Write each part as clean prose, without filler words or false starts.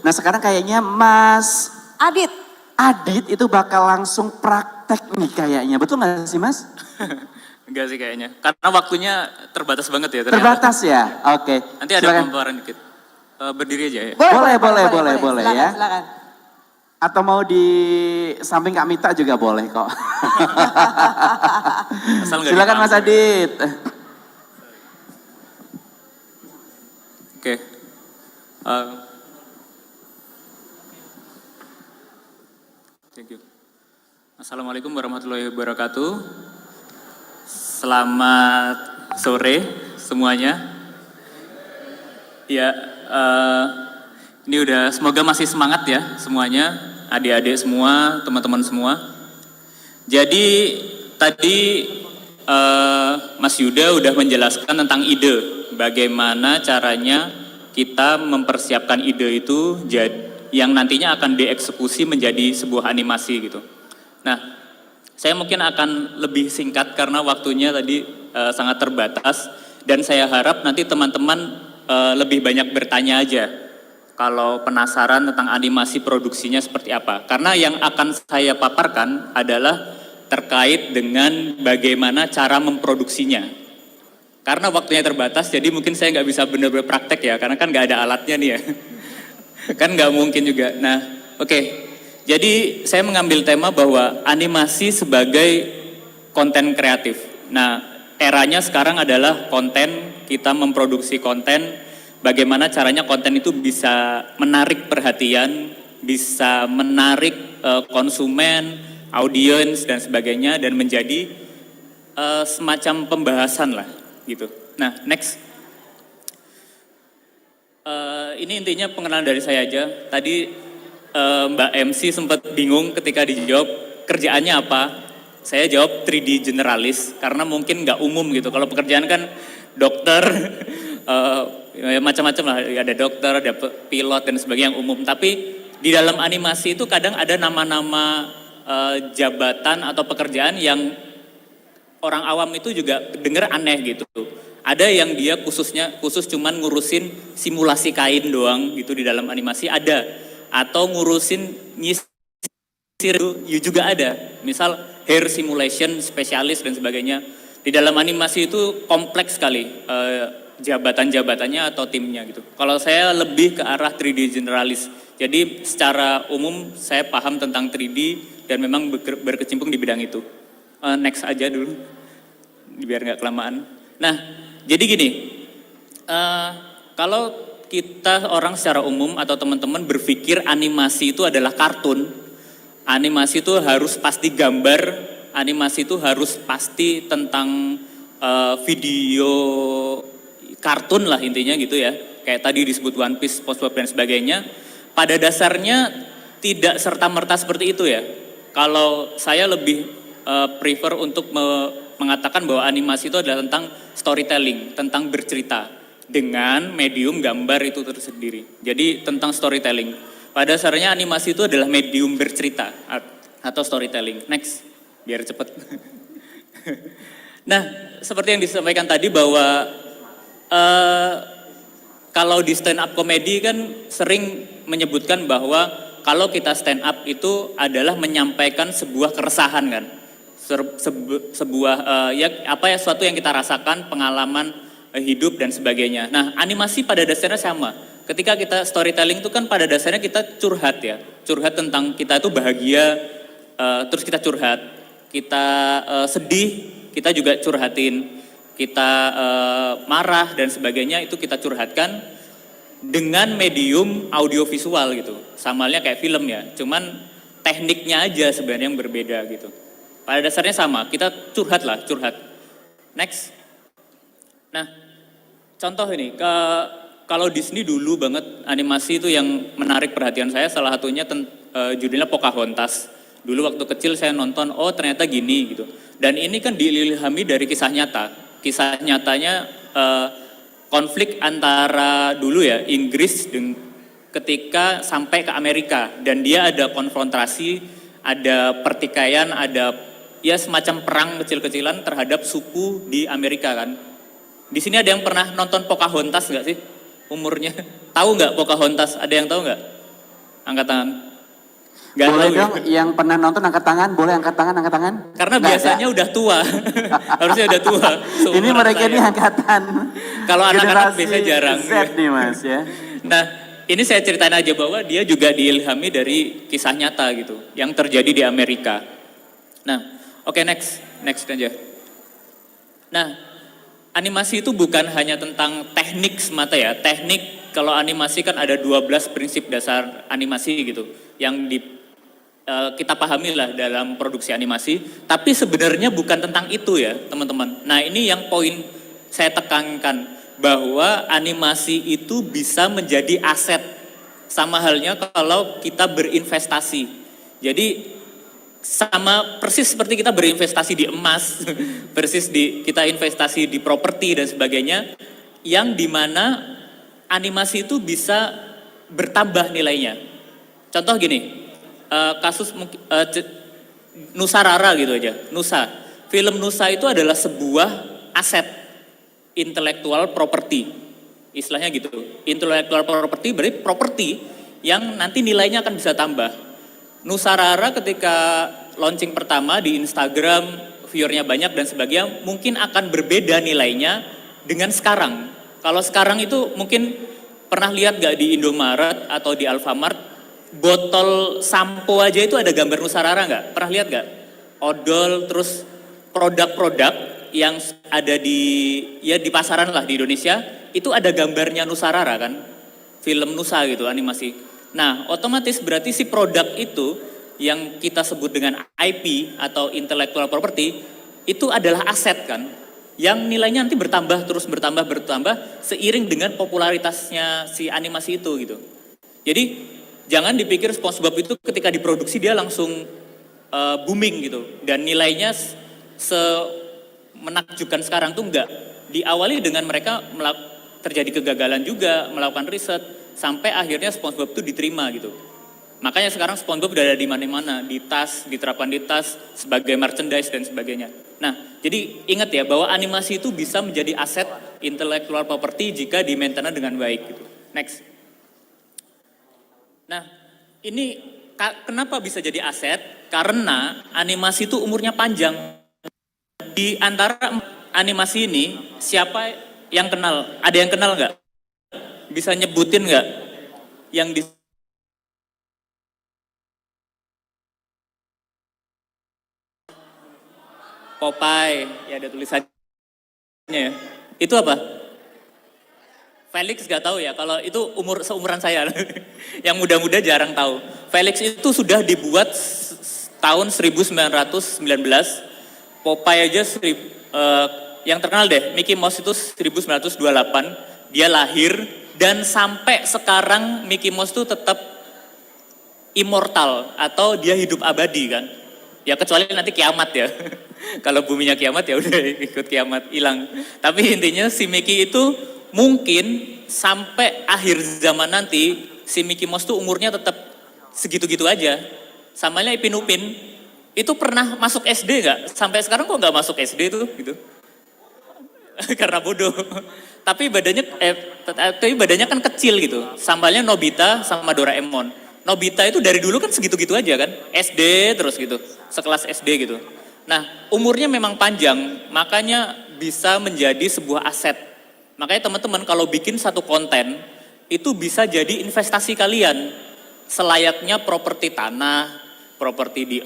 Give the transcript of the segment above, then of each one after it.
Nah sekarang kayaknya Mas Adit. Adit itu bakal langsung praktek nih kayaknya. Betul nggak sih Mas? Enggak sih kayaknya. Karena waktunya terbatas banget ya. Ternyata. Terbatas ya? Oke. Nanti ada pemaparan dikit. Berdiri aja ya. Boleh silakan, ya. Silakan. Atau mau di samping Kak Mita juga boleh kok. Silakan Mas Adit. Oke. Thank you. Assalamualaikum warahmatullahi wabarakatuh. Selamat sore semuanya. Ya, ini udah semoga masih semangat ya semuanya, adik-adik semua, teman-teman semua. Jadi tadi Mas Yuda udah menjelaskan tentang ide, bagaimana caranya kita mempersiapkan ide itu yang nantinya akan dieksekusi menjadi sebuah animasi gitu. Nah, saya mungkin akan lebih singkat karena waktunya tadi sangat terbatas dan saya harap nanti teman-teman lebih banyak bertanya aja kalau penasaran tentang animasi produksinya seperti apa. Karena yang akan saya paparkan adalah terkait dengan bagaimana cara memproduksinya. Karena waktunya terbatas, jadi mungkin saya nggak bisa benar-benar praktek ya, karena kan nggak ada alatnya nih ya. Kan nggak mungkin juga. Nah, oke. Jadi saya mengambil tema bahwa animasi sebagai konten kreatif. Nah, eranya sekarang adalah konten, kita memproduksi konten, bagaimana caranya konten itu bisa menarik perhatian, bisa menarik konsumen, audiens dan sebagainya, dan menjadi semacam pembahasan lah gitu. Nah, next. Ini intinya pengenalan dari saya aja. Tadi Mbak MC sempat bingung ketika dijawab kerjaannya apa. Saya jawab 3D generalis karena mungkin nggak umum gitu. Kalau pekerjaan kan dokter, macam-macam lah. Ada dokter, ada pilot dan sebagainya yang umum. Tapi di dalam animasi itu kadang ada nama-nama jabatan atau pekerjaan yang orang awam itu juga dengar aneh gitu. Ada yang dia khusus cuman ngurusin simulasi kain doang gitu di dalam animasi ada. Atau ngurusin nyisir juga ada. Misal hair simulation spesialis dan sebagainya. Di dalam animasi itu kompleks sekali jabatan-jabatannya atau timnya gitu. Kalau saya lebih ke arah 3D generalis. Jadi secara umum saya paham tentang 3D dan memang berkecimpung di bidang itu. Next aja dulu, biar nggak kelamaan. Nah, jadi gini, kalau kita orang secara umum atau teman-teman berpikir animasi itu adalah kartun, animasi itu harus pasti gambar, animasi itu harus pasti tentang video kartun lah intinya gitu ya. Kayak tadi disebut One Piece, SpongeBob dan sebagainya. Pada dasarnya tidak serta-merta seperti itu ya. Kalau saya lebih prefer untuk mengatakan bahwa animasi itu adalah tentang storytelling, tentang bercerita dengan medium gambar itu tersendiri. Jadi tentang storytelling. Pada dasarnya animasi itu adalah medium bercerita atau storytelling. Next, biar cepet. Nah, seperti yang disampaikan tadi bahwa kalau di stand up comedy kan sering menyebutkan bahwa kalau kita stand up itu adalah menyampaikan sebuah keresahan kan. Sesuatu yang kita rasakan, pengalaman hidup dan sebagainya. Nah, animasi pada dasarnya sama. Ketika kita storytelling itu kan pada dasarnya kita curhat ya. Curhat tentang kita itu bahagia, terus kita curhat. Kita sedih, kita juga curhatin. Kita marah dan sebagainya itu kita curhatkan dengan medium audiovisual gitu. Sama halnya kayak film ya. Cuman tekniknya aja sebenarnya yang berbeda gitu. Pada dasarnya sama, kita curhat. Next. Nah, contoh ini, kalau Disney dulu banget animasi itu yang menarik perhatian saya, salah satunya judulnya Pocahontas. Dulu waktu kecil saya nonton, oh ternyata gini gitu. Dan ini kan diilhami dari kisah nyata. Kisah nyatanya konflik antara dulu ya Inggris ketika sampai ke Amerika. Dan dia ada konfrontasi, ada pertikaian, ada ya semacam perang kecil-kecilan terhadap suku di Amerika kan. Di sini ada yang pernah nonton Pocahontas nggak sih? Umurnya tahu nggak Pocahontas? Ada yang tahu nggak? Angkat tangan. Nggak Boleh tahu dong, ya. yang pernah nonton angkat tangan, boleh angkat tangan, angkat tangan. Karena Nggak biasanya ada. udah tua. Harusnya udah tua. Ini seumuran mereka saya. ini angkatan Kalau anak-anak generasi biasanya jarang. Z nih mas ya. Nah, ini saya ceritain aja bahwa dia juga diilhami dari kisah nyata gitu, yang terjadi di Amerika. Nah, oke, next aja. Nah, animasi itu bukan hanya tentang teknik semata ya. Teknik, kalau animasi kan ada 12 prinsip dasar animasi gitu, yang kita pahami lah dalam produksi animasi. Tapi sebenarnya bukan tentang itu ya teman-teman. Nah, ini yang poin saya tekankan, bahwa animasi itu bisa menjadi aset. Sama halnya kalau kita berinvestasi. Jadi sama persis seperti kita berinvestasi di emas, persis kita investasi di properti dan sebagainya, yang dimana animasi itu bisa bertambah nilainya. Contoh gini, kasus Nusa Rara gitu aja, Nusa. Film Nusa itu adalah sebuah aset intellectual property, istilahnya gitu. Intellectual property berarti properti yang nanti nilainya akan bisa tambah. Nusa Rara ketika launching pertama di Instagram, viewernya banyak dan sebagainya, mungkin akan berbeda nilainya dengan sekarang. Kalau sekarang itu mungkin pernah lihat gak di Indomaret atau di Alfamart, botol sampo aja itu ada gambar Nusa Rara gak? Pernah lihat gak? Odol, terus produk-produk yang ada di pasaran lah di Indonesia, itu ada gambarnya Nusa Rara kan? Film Nusa gitu, animasi. Nah, otomatis berarti si produk itu yang kita sebut dengan IP atau intellectual property itu adalah aset kan, yang nilainya nanti bertambah seiring dengan popularitasnya si animasi itu gitu. Jadi jangan dipikir SpongeBob itu ketika diproduksi dia langsung booming gitu dan nilainya menakjubkan sekarang tuh enggak. Diawali dengan mereka terjadi kegagalan juga, melakukan riset, sampai akhirnya SpongeBob itu diterima gitu. Makanya sekarang SpongeBob udah ada di mana-mana, di tas, diterapkan di tas, sebagai merchandise dan sebagainya. Nah, jadi ingat ya bahwa animasi itu bisa menjadi aset intellectual property jika di-maintain dengan baik gitu. Next. Nah, ini kenapa bisa jadi aset? Karena animasi itu umurnya panjang. Di antara animasi ini, siapa yang kenal? Ada yang kenal nggak? Bisa nyebutin nggak yang di Popeye? Ya ada tulisannya ya. Itu apa? Felix nggak tahu ya. Kalau itu seumuran saya, yang muda-muda jarang tahu. Felix itu sudah dibuat tahun 1919. Popeye aja yang terkenal deh, Mickey Mouse itu 1928. Dia lahir. Dan sampai sekarang Mickey Mouse itu tetap immortal atau dia hidup abadi kan. Ya kecuali nanti kiamat ya. Kalau buminya kiamat ya udah ikut kiamat, hilang. Tapi intinya si Mickey itu mungkin sampai akhir zaman nanti si Mickey Mouse tuh umurnya tetap segitu-gitu aja. Samanya Ipin Upin itu pernah masuk SD nggak? Sampai sekarang kok nggak masuk SD tuh gitu. Karena bodoh. Tapi badannya kan kecil gitu. Sambalnya Nobita sama Doraemon. Nobita itu dari dulu kan segitu-gitu aja kan. SD terus gitu. Sekelas SD gitu. Nah, umurnya memang panjang, makanya bisa menjadi sebuah aset. Makanya teman-teman kalau bikin satu konten itu bisa jadi investasi kalian. Selayaknya properti tanah, properti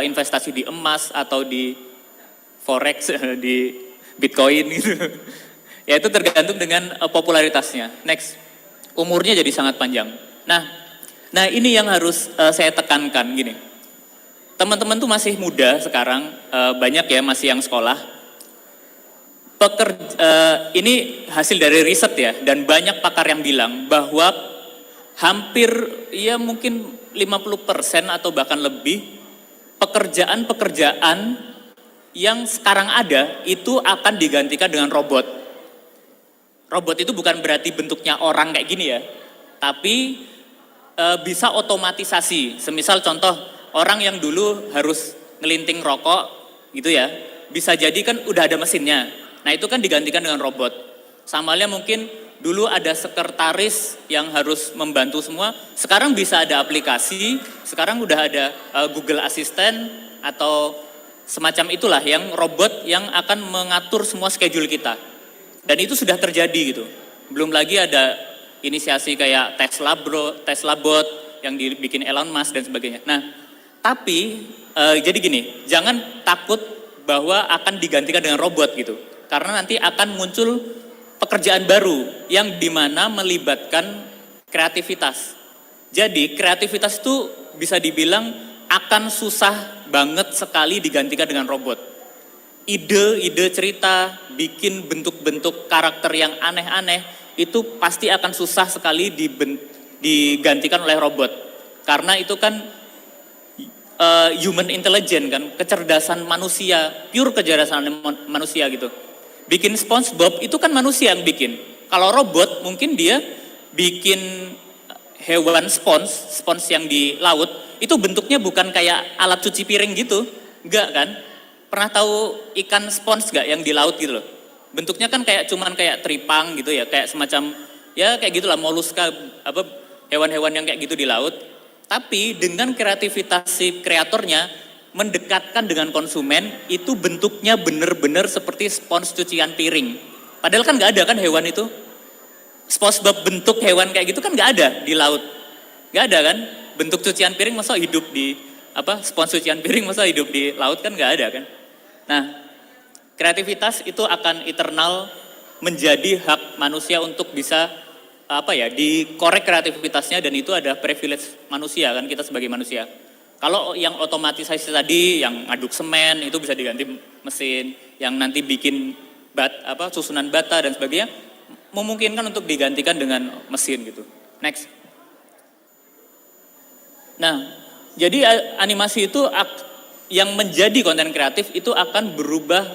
investasi di emas atau di forex, di Bitcoin gitu. Ya itu tergantung dengan popularitasnya. Next, umurnya jadi sangat panjang. Nah ini yang harus saya tekankan gini. Teman-teman tuh masih muda sekarang, banyak ya masih yang sekolah. Ini hasil dari riset ya, dan banyak pakar yang bilang bahwa hampir ya mungkin 50% atau bahkan lebih pekerjaan-pekerjaan yang sekarang ada itu akan digantikan dengan robot. Robot itu bukan berarti bentuknya orang kayak gini ya, tapi bisa otomatisasi. Semisal contoh, orang yang dulu harus ngelinting rokok gitu ya, bisa jadi kan udah ada mesinnya. Nah itu kan digantikan dengan robot. Sama halnya mungkin dulu ada sekretaris yang harus membantu semua, sekarang bisa ada aplikasi, sekarang udah ada Google Assistant atau semacam itulah yang robot yang akan mengatur semua schedule kita. Dan itu sudah terjadi gitu. Belum lagi ada inisiasi kayak Tesla Bot yang dibikin Elon Musk dan sebagainya. Nah, tapi jadi gini, jangan takut bahwa akan digantikan dengan robot gitu. Karena nanti akan muncul pekerjaan baru yang dimana melibatkan kreativitas. Jadi kreativitas itu bisa dibilang akan susah banget sekali digantikan dengan robot. Ide cerita, bikin bentuk-bentuk karakter yang aneh-aneh, itu pasti akan susah sekali digantikan oleh robot. Karena itu kan human intelligence kan, kecerdasan manusia, pure kecerdasan manusia gitu. Bikin SpongeBob itu kan manusia yang bikin. Kalau robot mungkin dia bikin hewan spons yang di laut, itu bentuknya bukan kayak alat cuci piring gitu. Enggak kan? Pernah tahu ikan spons enggak yang di laut gitu loh? Bentuknya kan cuman kayak teripang gitu ya, kayak semacam ya kayak gitulah moluska, apa hewan-hewan yang kayak gitu di laut. Tapi dengan kreativitas si kreatornya mendekatkan dengan konsumen, itu bentuknya benar-benar seperti spons cucian piring. Padahal kan nggak ada kan hewan itu. SpongeBob bentuk hewan kayak gitu kan nggak ada di laut. Nggak ada kan? Bentuk cucian piring masa hidup di spons cucian piring masa hidup di laut kan nggak ada kan? Nah, kreativitas itu akan eternal menjadi hak manusia untuk bisa dikorek kreativitasnya, dan itu ada privilege manusia kan, kita sebagai manusia. Kalau yang otomatisasi tadi, yang aduk semen itu bisa diganti mesin, yang nanti bikin susunan bata dan sebagainya, memungkinkan untuk digantikan dengan mesin gitu. Next. Nah, jadi animasi itu yang menjadi konten kreatif itu akan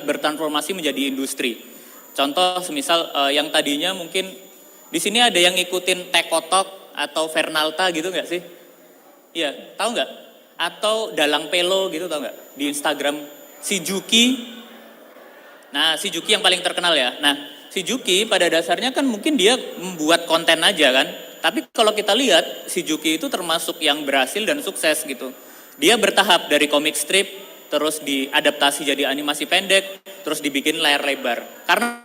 bertransformasi menjadi industri. Contoh semisal yang tadinya mungkin di sini ada yang ngikutin Tekotok atau Fernalta gitu nggak sih? Iya, tahu nggak? Atau Dalang Pelo gitu, tahu nggak? Di Instagram si Juki. Nah, si Juki yang paling terkenal ya. Nah, si Juki pada dasarnya kan mungkin dia membuat konten aja kan. Tapi kalau kita lihat si Juki itu termasuk yang berhasil dan sukses gitu. Dia bertahap dari komik strip, terus diadaptasi jadi animasi pendek, terus dibikin layar lebar. Karena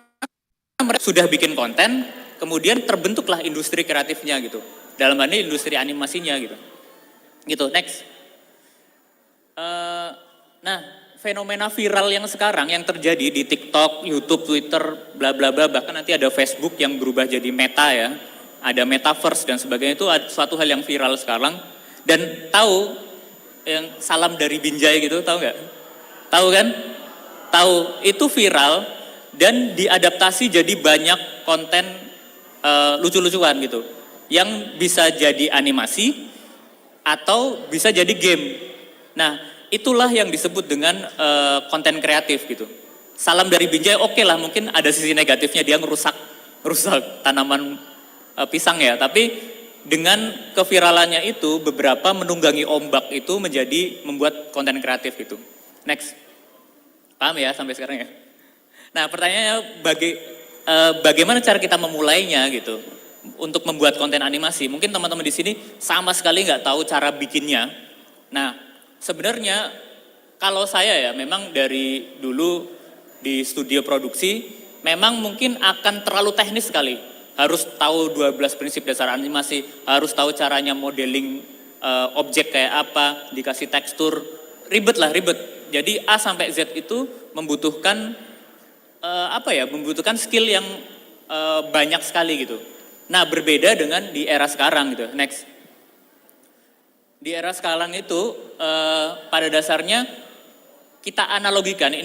mereka sudah bikin konten, kemudian terbentuklah industri kreatifnya gitu. Dalam hal ini industri animasinya gitu. Gitu, next. Nah, fenomena viral yang sekarang yang terjadi di TikTok, YouTube, Twitter, bla bla bla, bahkan nanti ada Facebook yang berubah jadi Meta ya, ada Metaverse dan sebagainya, itu suatu hal yang viral sekarang. Dan tahu yang salam dari Binjai gitu, tahu nggak? Tahu kan? Tahu, itu viral dan diadaptasi jadi banyak konten lucu-lucuan gitu, yang bisa jadi animasi atau bisa jadi game. Nah, itulah yang disebut dengan konten kreatif gitu. Salam dari Binjai, oke lah, mungkin ada sisi negatifnya, dia ngerusak tanaman pisang ya. Tapi dengan keviralannya itu, beberapa menunggangi ombak itu membuat konten kreatif gitu. Next, paham ya sampai sekarang ya? Nah, pertanyaannya bagaimana cara kita memulainya gitu untuk membuat konten animasi? Mungkin teman-teman di sini sama sekali nggak tahu cara bikinnya. Nah, sebenarnya kalau saya ya memang dari dulu di studio produksi memang mungkin akan terlalu teknis sekali. Harus tahu 12 prinsip dasar animasi, harus tahu caranya modeling objek kayak apa, dikasih tekstur, ribet. Jadi A sampai Z itu membutuhkan membutuhkan skill yang banyak sekali gitu. Nah, berbeda dengan di era sekarang gitu. Next. Di era sekarang itu pada dasarnya kita analogikan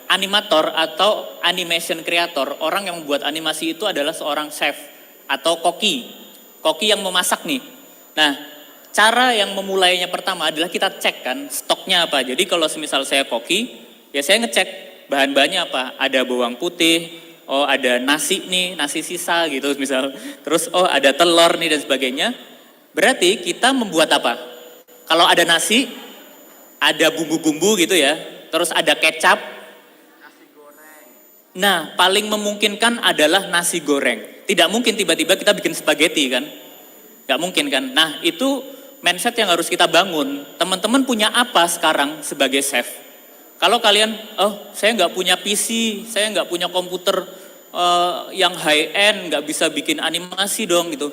animator atau animation creator, orang yang membuat animasi itu adalah seorang chef atau koki yang memasak nih. Nah, cara yang memulainya pertama adalah kita cek kan stoknya apa. Jadi kalau semisal saya koki, ya saya ngecek bahan-bahannya apa. Ada bawang putih, oh ada nasi nih, nasi sisa gitu misal. Terus oh ada telur nih dan sebagainya. Berarti kita membuat apa? Kalau ada nasi, ada bumbu-bumbu gitu ya, terus ada kecap. Nasi goreng. Nah, paling memungkinkan adalah nasi goreng. Tidak mungkin tiba-tiba kita bikin spaghetti kan? Gak mungkin kan? Nah, itu mindset yang harus kita bangun. Teman-teman punya apa sekarang sebagai chef? Kalau kalian, oh saya nggak punya PC, saya nggak punya komputer yang high end, nggak bisa bikin animasi dong gitu.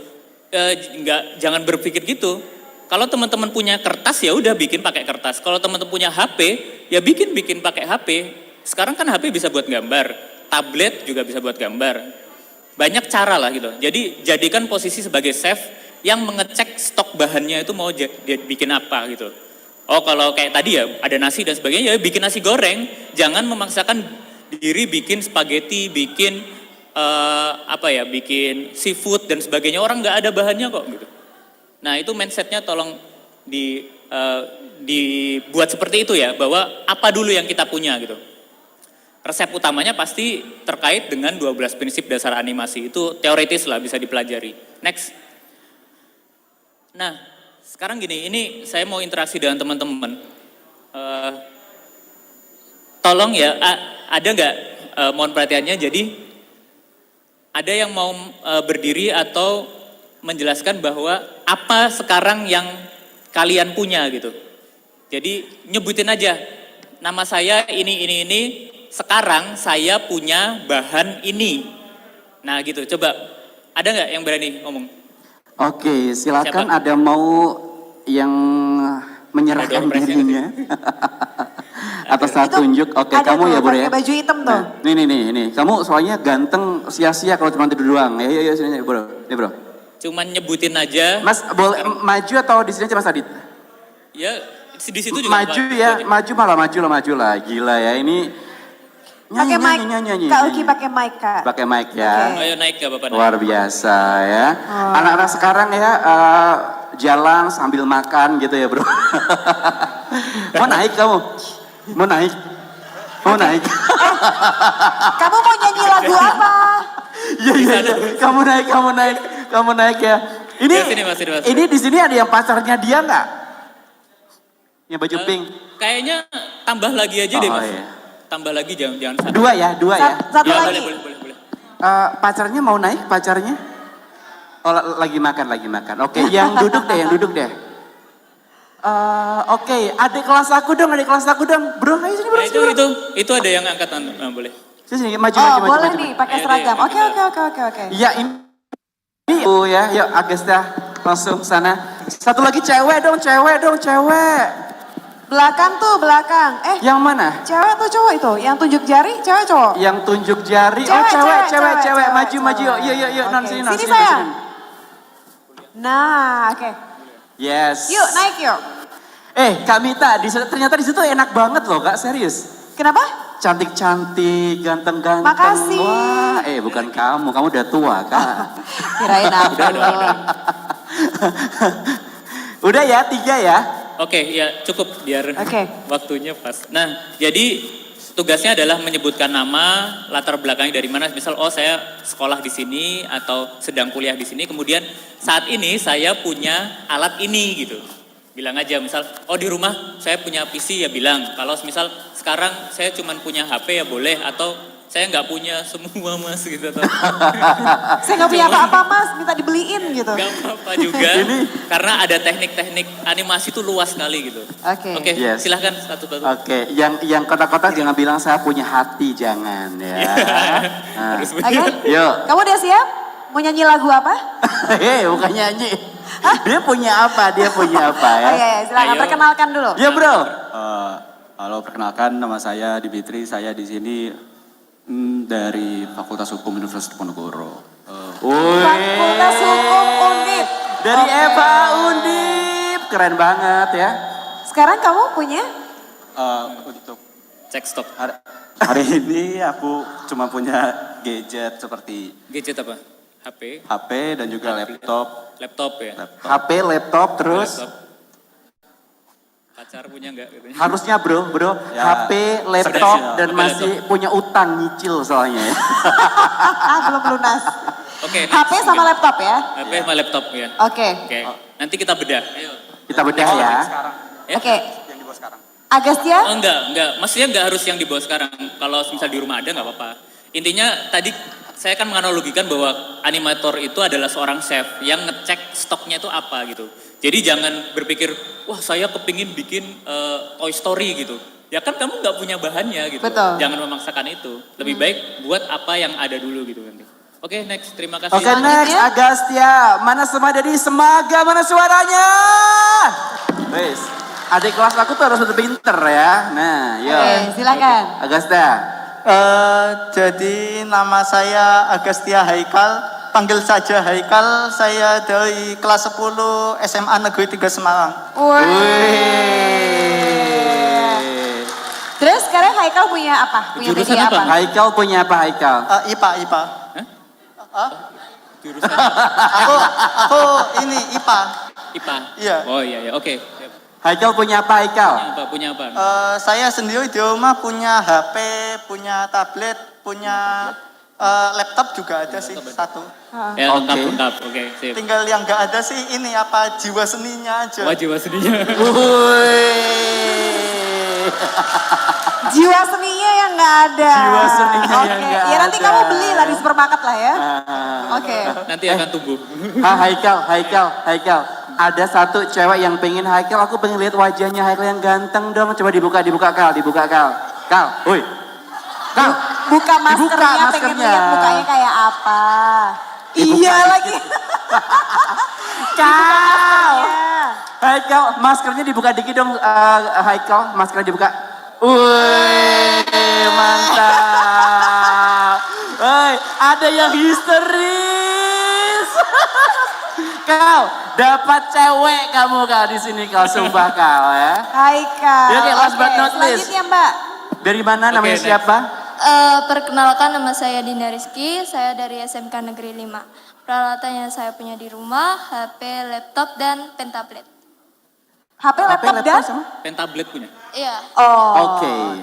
Jangan berpikir gitu. Kalau teman-teman punya kertas ya udah bikin pakai kertas. Kalau teman-teman punya HP ya bikin pakai HP. Sekarang kan HP bisa buat gambar, tablet juga bisa buat gambar. Banyak cara lah gitu. Jadi jadikan posisi sebagai chef yang mengecek stok bahannya itu mau dia bikin apa gitu. Oh kalau kayak tadi ya ada nasi dan sebagainya ya bikin nasi goreng. Jangan memaksakan diri bikin spaghetti, bikin bikin seafood dan sebagainya. Orang nggak ada bahannya kok gitu. Nah itu mindsetnya tolong dibuat seperti itu ya, bahwa apa dulu yang kita punya gitu. Resep utamanya pasti terkait dengan 12 prinsip dasar animasi, itu teoritis lah bisa dipelajari. Next. Nah sekarang gini, ini saya mau interaksi dengan teman-teman. Tolong ya, ada nggak, mohon perhatiannya, jadi ada yang mau berdiri atau menjelaskan bahwa apa sekarang yang kalian punya gitu. Jadi nyebutin aja, nama saya ini, sekarang saya punya bahan ini. Nah gitu, coba ada nggak yang berani ngomong? Oke, silakan. Siapa? Ada mau yang menyerahkan dirinya atas saat tunjuk. Oke, Ada kamu tuh, ya Bro pakai ya. baju hitam tuh. Nah, nih. Kamu soalnya ganteng sia-sia kalau cuma tidur doang. Ya, sini Bro. Nih Bro. Cuman nyebutin aja. Mas boleh maju atau di sini aja Mas Adit? Ya di situ juga. Maju ya, maju lah. Gila ya ini. Pakai mic. Nyanyi. Kak Uki pakai mic, Kak. Pakai mic ya. Ayo naik ya Bapak. Luar biasa ya. Anak-anak sekarang ya jalan sambil makan gitu ya Bro. Mau naik kamu? Mau naik? Kamu mau nyanyi lagu apa? Iya. Kamu naik ya. Ini Ya, sini, Mas. ini di sini ada yang pacarnya dia nggak? Yang baju pink. Kayaknya tambah lagi aja deh Oh, Mas. iya. Tambah lagi jangan satu. Dua ya. Satu Ya, lagi. boleh. Pacarnya mau naik pacarnya? Oh lagi makan. Oke, yang duduk deh. Oke, adik kelas aku dong. Bro, ayo sini bro. Nah, itu ada yang angkat boleh. Sini, maju. Boleh nih, pakai Ayo, seragam. ayo, Oke. Iya ini ya, yuk Agesta langsung sana. Satu lagi cewek dong. Belakang. Yang mana? Cewek atau cowok itu? Yang tunjuk jari, cewek cowok? Yang tunjuk jari. Cewek. Maju. Yuk. Non Oke. sini. Sini sayang. Nah, oke. Yes. Yuk, naik yuk. Kak Mita, ternyata di situ enak banget loh Kak, serius. Kenapa? Cantik, ganteng. Makasih. Wah, bukan kamu udah tua Kak. Kirain aku. Udah ya, 3 ya. Oke, ya cukup biar Oke. waktunya pas. Nah, jadi tugasnya adalah menyebutkan nama, latar belakangnya dari mana. Misal, saya sekolah di sini atau sedang kuliah di sini. Kemudian saat ini saya punya alat ini gitu. Bilang aja, misal, di rumah saya punya PC ya bilang. Kalau misal sekarang saya cuma punya HP ya boleh. Atau saya nggak punya semua Mas gitu. Saya nggak punya apa-apa Mas, minta dibeliin gitu. Gak apa-apa juga. Karena ada teknik-teknik animasi itu luas sekali gitu. Oke. Yes. Silahkan satu. Oke, yang kotak-kotak jangan bilang saya punya hati, jangan ya. Nah. Harus Oke. Yuk. Kamu udah siap? Mau nyanyi lagu apa? Bukan nyanyi. Dia punya apa ya? Oh iya, silakan Ayo. perkenalkan dulu. Ya bro. Halo, perkenalkan nama saya Dimitri. Saya di sini dari Fakultas Hukum Universitas Diponegoro. Fakultas Hukum Undip. Dari Oke. Eva Undip, keren banget ya. Sekarang kamu punya? Untuk Cek stok. hari ini aku cuma punya gadget seperti Gadget apa? HP, HP dan juga laptop. laptop ya. HP, laptop, terus Laptop. Pacar punya nggak? Gitu. harusnya bro, Ya, HP, laptop, sedang. dan Oke, masih punya utang nyicil soalnya ya. Belum lunas. Oke. HP next. sama laptop ya? HP sama laptop ya. Oke. Oke. Nanti kita bedah. Ayo. Kita bedah ya. Sekarang, Ya? Oke. yang dibawa sekarang. Agustia? Oh enggak. Maksudnya enggak harus yang dibawa sekarang. Kalau misal di rumah ada nggak apa-apa. Intinya tadi saya kan menganalogikan bahwa animator itu adalah seorang chef yang ngecek stoknya itu apa gitu. Jadi jangan berpikir, wah saya kepingin bikin Toy Story gitu. Ya kan kamu nggak punya bahannya gitu. Betul. Jangan memaksakan itu. Lebih baik buat apa yang ada dulu gitu nanti. Oke, next. Terima kasih. Oke, next Agastya. Mana semua dari Semaga, mana suaranya? Wes, adik kelas aku tuh harus lebih pinter ya. Nah, yuk. Oke, silakan. Agastya. Jadi nama saya Agastya Haikal, panggil saja Haikal. Saya dari kelas 10 SMA Negeri 3 Semarang. Terus sekarang Haikal punya apa? Punya Jurusan media apa? apa? Haikal punya apa Haikal? IPA. Jurusan Aku ini IPA. IPA. Iya. Oh iya, oke. Siap. Haikal punya apa Haikal? Punya apa? Saya sendiri di rumah punya HP, punya tablet, punya laptop juga ada sih satu. Ya, lengkap, Oke. lengkap. Oke, sip. Tinggal yang nggak ada sih ini apa jiwa seninya aja. Wah, jiwa seninya. Jiwa seninya yang nggak ada. Jiwa seninya yang Oke, nggak ya nanti ada. kamu beli lah di supermarket lah ya. Oke. Nanti akan tumbuh. Haikal. Ada satu cewek yang pengen Haikal, aku pengen lihat wajahnya Haikal yang ganteng dong. Coba dibuka Kal. Kal, woi. Kal, Buka maskernya, pengen maskernya. lihat mukanya kayak apa. Dibuka Iya dikit. lagi. Kal. Ya. Haikal, maskernya dibuka dikit dong. Haikal, maskernya dibuka. Wih, mantap. Woi, ada yang histeris. Kal, dapat cewek kamu Kal di sini Kal, sumpah Kal ya. Haikal. Ya, oke, last but not least. Selanjutnya Mbak. Dari mana, Oke, namanya next. siapa? Perkenalkan, nama saya Dina Rizky, saya dari SMK Negeri 5. Peralatan yang saya punya di rumah, HP, laptop, dan pen tablet. HP, laptop dan? sama? Pen tablet punya. Iya, Oh. Oke.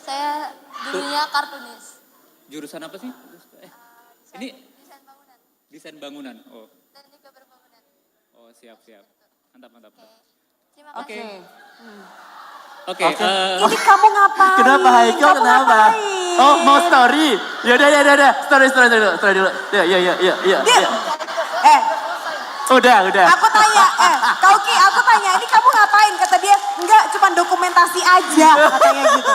saya dulunya kartunis. Jurusan apa sih? Ini desain bangunan. Oh, Teknik berbangunan. oh siap. Mantap. Terima Oke. kasih. Oke, Ini kamu ngapain? Kenapa Haikal, Kamu kenapa? ngapain? Oh, mau story? Yaudah. Story dulu. Ya. Dia, Udah. aku tanya, Kauki, aku tanya, ini kamu ngapain? Kata dia, enggak, cuma dokumentasi aja, katanya gitu.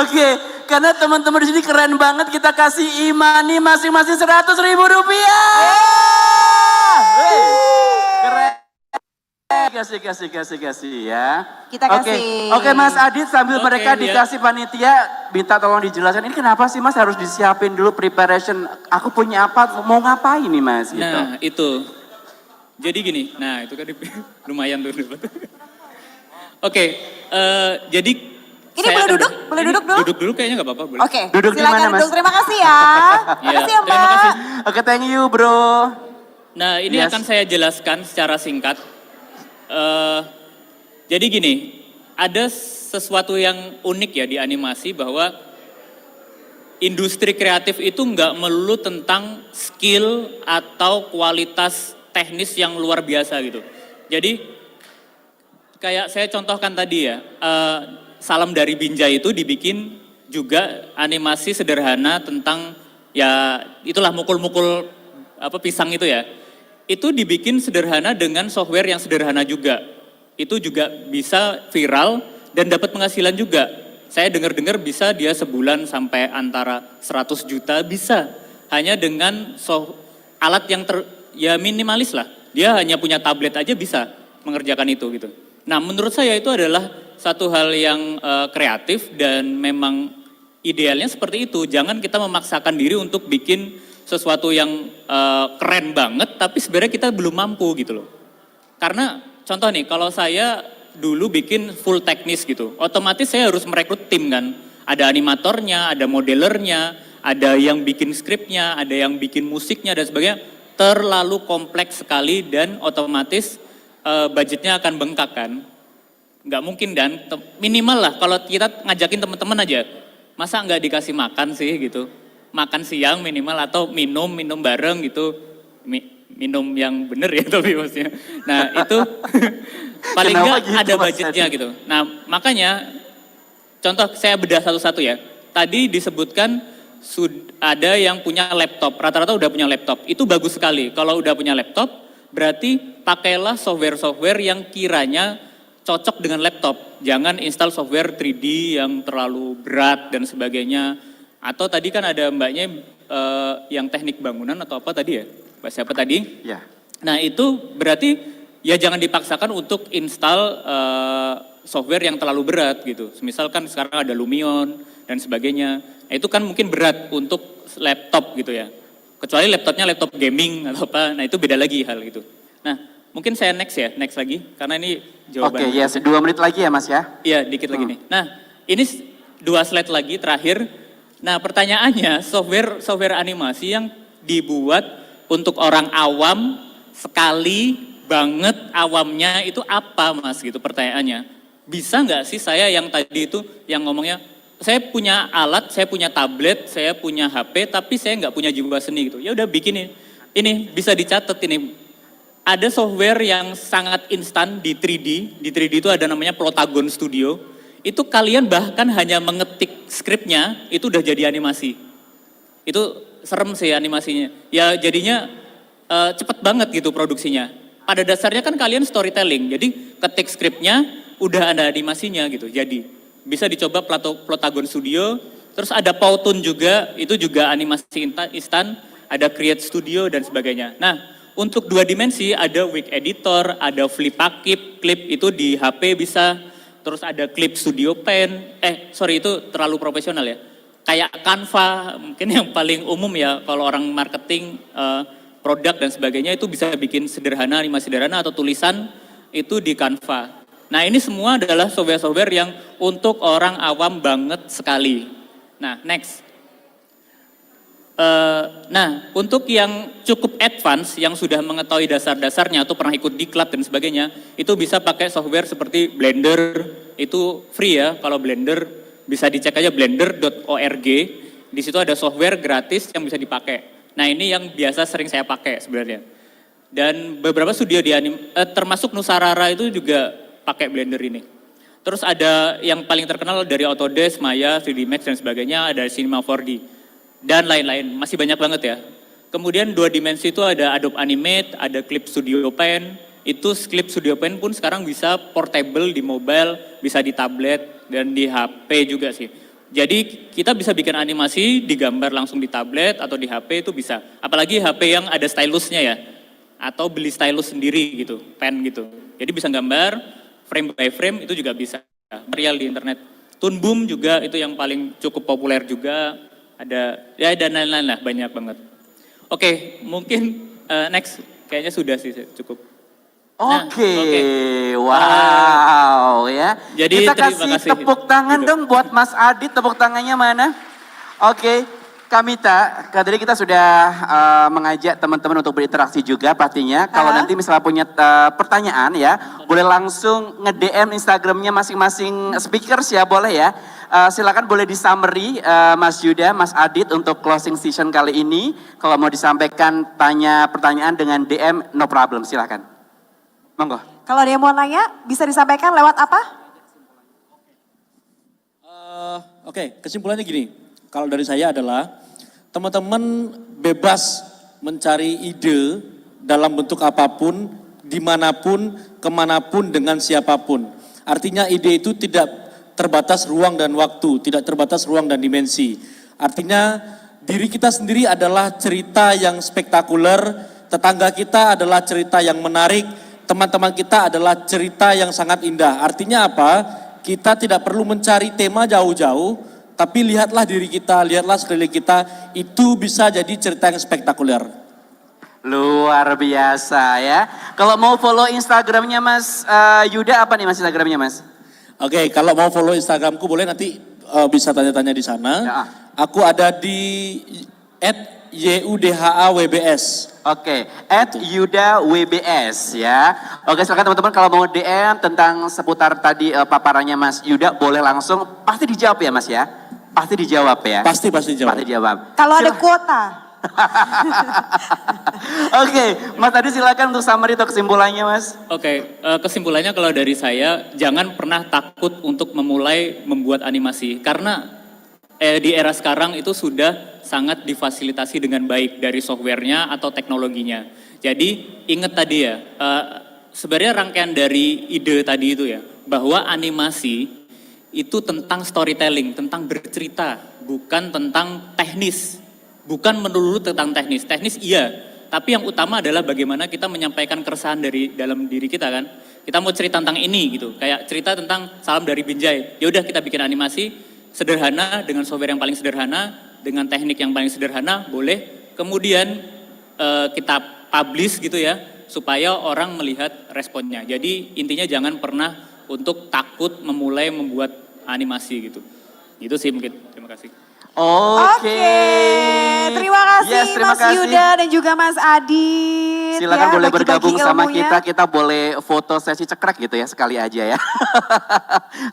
Oke, karena teman-teman di sini keren banget, kita kasih imani masing-masing 100.000 rupiah. Wey, keren. Kasih ya. Kita kasih. Oke, Mas Adit sambil Oke, mereka ya. dikasih panitia, minta tolong dijelaskan. Ini kenapa sih Mas harus disiapin dulu preparation? Aku punya apa? Mau ngapain nih Mas? Gitu. nah itu. Jadi gini, nah itu kan lumayan tuh. Oke, jadi Ini saya boleh akan duduk? Boleh duduk dulu? Duduk dulu kayaknya nggak apa-apa. Boleh. Oke, Duduk di silakan mana, Mas? duduk. Terima kasih ya. Iya, Makasih ya, terima Mbak. kasih. Oke, thank you bro. Nah ini Yes. akan saya jelaskan secara singkat. Jadi gini, ada sesuatu yang unik ya di animasi bahwa industri kreatif itu nggak melulu tentang skill atau kualitas teknis yang luar biasa gitu. Jadi kayak saya contohkan tadi ya, Salam dari Binjai itu dibikin juga animasi sederhana tentang ya itulah mukul-mukul apa pisang itu ya. Itu dibikin sederhana dengan software yang sederhana juga. Itu juga bisa viral dan dapat penghasilan juga. Saya dengar-dengar bisa dia sebulan sampai antara 100 juta bisa. Hanya dengan alat yang ya minimalis lah. Dia hanya punya tablet aja bisa mengerjakan itu gitu. Nah menurut saya itu adalah satu hal yang kreatif dan memang idealnya seperti itu. Jangan kita memaksakan diri untuk bikin sesuatu yang keren banget tapi sebenarnya kita belum mampu gitu loh. Karena contoh nih kalau saya dulu bikin full teknis gitu, otomatis saya harus merekrut tim kan. Ada animatornya, ada modelernya, ada yang bikin skripnya, ada yang bikin musiknya dan sebagainya. Terlalu kompleks sekali dan otomatis budgetnya akan bengkak kan. Nggak mungkin dan minimal lah kalau kita ngajakin teman-teman aja. Masa nggak dikasih makan sih gitu. Makan siang minimal atau minum bareng gitu. Minum yang bener ya tapi maksudnya. Nah itu paling Kenapa nggak gitu, ada Mas budgetnya Adi? gitu. Nah makanya contoh saya bedah satu-satu ya. Tadi disebutkan ada yang punya laptop, rata-rata udah punya laptop. Itu bagus sekali. Kalau udah punya laptop, berarti pakailah software-software yang kiranya cocok dengan laptop. Jangan install software 3D yang terlalu berat dan sebagainya. Atau tadi kan ada mbaknya yang teknik bangunan atau apa tadi ya? Mbak siapa tadi? Ya. Nah itu berarti ya jangan dipaksakan untuk install software yang terlalu berat gitu. Misalkan sekarang ada Lumion dan sebagainya. Nah, itu kan mungkin berat untuk laptop gitu ya. Kecuali laptopnya laptop gaming atau apa, nah itu beda lagi hal itu. Nah mungkin saya next lagi. Karena ini jawaban. Oke, yes, 2 menit lagi ya Mas ya. Iya dikit lagi nih. Nah ini 2 slide lagi terakhir. Nah pertanyaannya software animasi yang dibuat untuk orang awam sekali banget awamnya itu apa Mas gitu pertanyaannya. Bisa nggak sih saya yang tadi itu yang ngomongnya saya punya alat, saya punya tablet, saya punya HP tapi saya nggak punya jiwa seni gitu. Ya udah bikin ini bisa dicatat ini. Ada software yang sangat instan di 3D. Di 3D itu ada namanya Plotagon Studio. Itu kalian bahkan hanya mengetik skripnya, itu udah jadi animasi. Itu serem sih animasinya. Ya jadinya cepet banget gitu produksinya. Pada dasarnya kan kalian storytelling, jadi ketik skripnya udah ada animasinya gitu. Jadi bisa dicoba Plotagon Studio. Terus ada Powtoon juga, itu juga animasi instan. Ada Create Studio dan sebagainya. Nah untuk 2 dimensi ada Wig Editor, ada Flipakip, Clip itu di HP bisa. Terus ada Clip Studio Pen, itu terlalu profesional ya. Kayak Canva, mungkin yang paling umum ya kalau orang marketing, produk dan sebagainya itu bisa bikin animasi sederhana atau tulisan itu di Canva. Nah ini semua adalah software-software yang untuk orang awam banget sekali. Nah next. Nah untuk yang cukup advance, yang sudah mengetahui dasar-dasarnya atau pernah ikut diklat dan sebagainya, itu bisa pakai software seperti Blender, itu free ya kalau Blender, bisa dicek aja blender.org, di situ ada software gratis yang bisa dipakai. Nah ini yang biasa sering saya pakai sebenarnya. Dan beberapa studio termasuk Nusarara itu juga pakai Blender ini. Terus ada yang paling terkenal dari Autodesk, Maya, 3D Max dan sebagainya, ada Cinema 4D. Dan lain-lain, masih banyak banget ya. Kemudian 2 dimensi itu ada Adobe Animate, ada Clip Studio Pen. Itu Clip Studio Pen pun sekarang bisa portable di mobile, bisa di tablet, dan di HP juga sih. Jadi kita bisa bikin animasi, digambar langsung di tablet atau di HP itu bisa. Apalagi HP yang ada stylusnya ya. Atau beli stylus sendiri gitu, pen gitu. Jadi bisa gambar, frame by frame itu juga bisa. Material di internet. Toon Boom juga itu yang paling cukup populer juga. Ada ya dan lain-lain lah, banyak banget. Oke, mungkin next kayaknya sudah sih cukup. Oke, Oke. wow ya. Jadi kita terima kasih kasih. tepuk tangan Gitu. dong buat Mas Adit, tepuk tangannya mana? Oke, Kamita, tadi kita sudah mengajak teman-teman untuk berinteraksi juga pastinya. Kalau nanti misalnya punya pertanyaan ya, boleh langsung nge-DM Instagramnya masing-masing speakers ya, boleh ya. Silakan boleh di summary Mas Yuda, Mas Adit untuk closing session kali ini. Kalau mau disampaikan pertanyaan dengan DM, no problem, silakan. Monggo. Kalau ada yang mau nanya, bisa disampaikan lewat apa? Oke, kesimpulannya gini. Kalau dari saya adalah teman-teman bebas mencari ide dalam bentuk apapun, dimanapun, kemanapun, dengan siapapun. Artinya ide itu tidak terbatas ruang dan waktu, tidak terbatas ruang dan dimensi. Artinya diri kita sendiri adalah cerita yang spektakuler, tetangga kita adalah cerita yang menarik, teman-teman kita adalah cerita yang sangat indah. Artinya apa? Kita tidak perlu mencari tema jauh-jauh, tapi lihatlah diri kita, lihatlah sekeliling kita, itu bisa jadi cerita yang spektakuler. Luar biasa ya. Kalau mau follow Instagramnya Mas Yuda, apa nih Mas Instagramnya Mas? Oke, kalau mau follow Instagramku boleh nanti bisa tanya-tanya di sana. Ya. Aku ada di @yudhawbs. Oke, @YudaWBS ya. Oke, silakan teman-teman kalau mau DM tentang seputar tadi paparannya Mas Yuda, boleh langsung, pasti dijawab ya Mas ya? Pasti dijawab ya? Pasti jawab. Pasti dijawab. Kalau ada kuota. Oke, Mas tadi silakan untuk summary atau kesimpulannya Mas. Oke, kesimpulannya kalau dari saya, jangan pernah takut untuk memulai membuat animasi. Karena di era sekarang itu sudah sangat difasilitasi dengan baik dari softwarenya atau teknologinya. Jadi ingat tadi ya, sebenarnya rangkaian dari ide tadi itu ya, bahwa animasi itu tentang storytelling, tentang bercerita, bukan tentang teknis. Bukan melulu tentang teknis. Teknis iya, tapi yang utama adalah bagaimana kita menyampaikan keresahan dari dalam diri kita kan. Kita mau cerita tentang ini gitu, kayak cerita tentang Salam dari Binjai. Ya udah kita bikin animasi sederhana dengan software yang paling sederhana, dengan teknik yang paling sederhana, boleh. Kemudian kita publish gitu ya, supaya orang melihat responnya. Jadi intinya jangan pernah untuk takut memulai membuat animasi gitu. Itu sih mungkin. Terima kasih. Oke. Terima kasih Yes, terima Mas kasih. Yuda dan juga Mas Adit. Silakan ya, boleh bagi-bagi bergabung sama ilmunya. kita boleh foto sesi cekrek gitu ya sekali aja ya.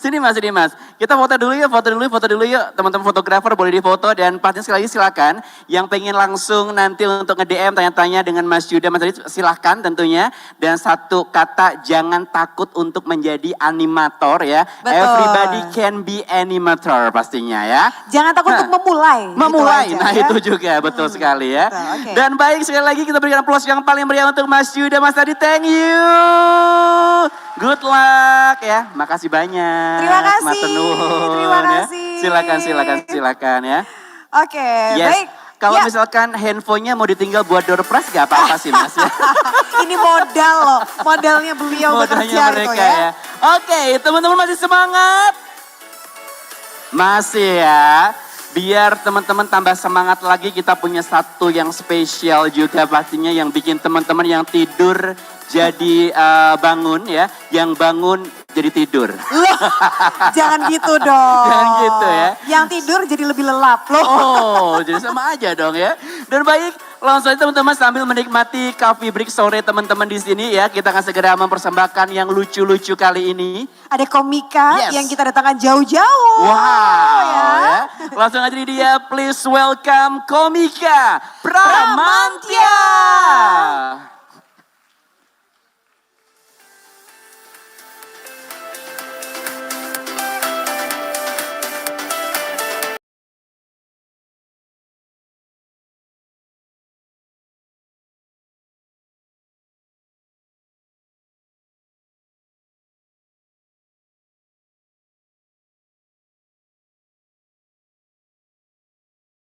Sini Mas. Kita foto dulu yuk. Teman-teman fotografer boleh difoto dan pastinya sekali lagi silakan. Yang pengen langsung nanti untuk nge-DM tanya-tanya dengan Mas Yuda, Mas Adit silahkan tentunya. Dan satu kata, jangan takut untuk menjadi animator ya. Betul. Everybody can be animator pastinya ya. Jangan takut untuk memulai. Memulai, gitu aja, nah ya. itu juga betul sekali ya. betul, oke. Dan baik sekali lagi kita berikan aplaus yang paling meriah untuk Mas Yuda, Mas Adi, thank you. Good luck ya, makasih banyak. Terima kasih, Matur nuwun, terima ya. kasih. Silakan ya. Oke, Yes. baik. Kalau Ya. misalkan handphonenya mau ditinggal buat door prize gak apa-apa sih Mas ya. Ini modal loh, modalnya beliau bekerja Modalnya gitu mereka ya. ya. Oke, teman-teman masih semangat? Masih ya. Biar teman-teman tambah semangat lagi, kita punya satu yang spesial juga pastinya yang bikin teman-teman yang tidur jadi bangun ya, yang bangun jadi tidur. Loh, jangan gitu dong. Jangan gitu ya. Yang tidur jadi lebih lelap loh. Oh, jadi sama aja dong ya. Dan baik, langsung aja teman-teman sambil menikmati coffee break sore teman-teman di sini ya, kita akan segera mempersembahkan yang lucu-lucu kali ini. Ada komika Yes. yang kita datangkan jauh-jauh. Wow, ya. ya. Langsung aja nih dia, please welcome Komika Pramantya.